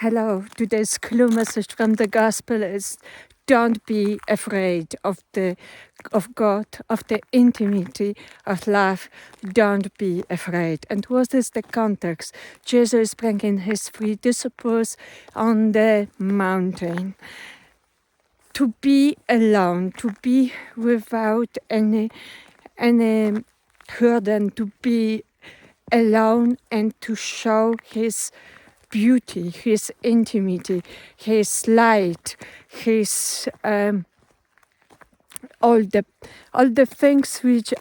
Hello, today's clue message from the gospel is don't be afraid of God, of the intimacy of love. Don't be afraid. And what is the context? Jesus is bringing his 3 disciples on the mountain to be alone, to be without any burden, to be alone and to show his beauty, his intimacy, his light, his all the things which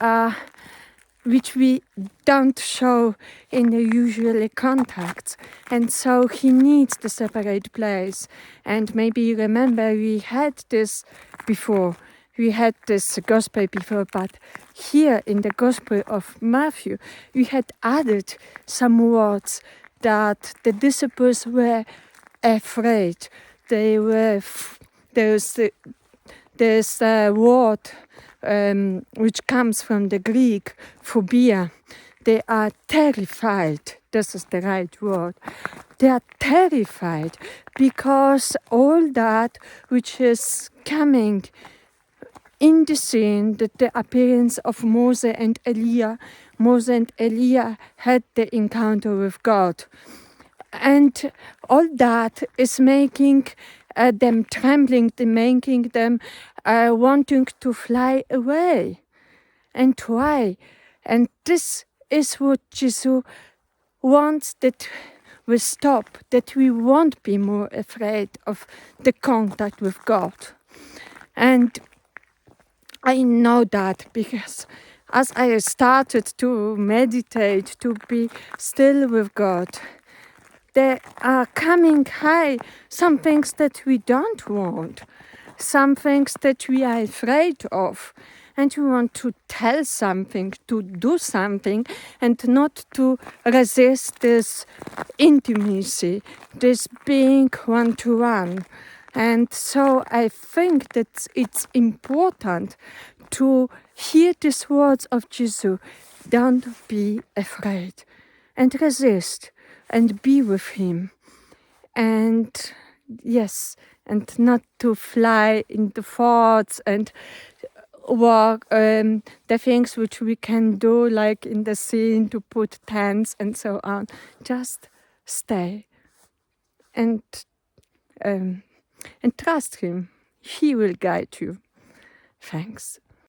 we don't show in the usual contacts. And so he needs the separate place. And maybe you remember we had this before. We had this gospel before, but here in the Gospel of Matthew, we had added some words that the disciples were afraid. They were, there's a word which comes from the Greek, phobia. They are terrified. This is the right word. They are terrified because all that which is coming in the scene, the appearance of Moses and Elijah. Moses and Elijah had the encounter with God. And all that is making them trembling, making them wanting to fly away. And why? And this is what Jesus wants, that we stop, that we won't be more afraid of the contact with God. And I know that because as I started to meditate, to be still with God, there are coming high some things that we don't want, some things that we are afraid of, and we want to tell something, to do something, and not to resist this intimacy, this being one-to-one. And so I think that it's important to hear these words of Jesus. Don't be afraid, and resist, and be with him. And yes, and not to fly in the thoughts and walk the things which we can do, like in the scene, to put tents and so on. Just stay and trust him. He will guide you. Thanks.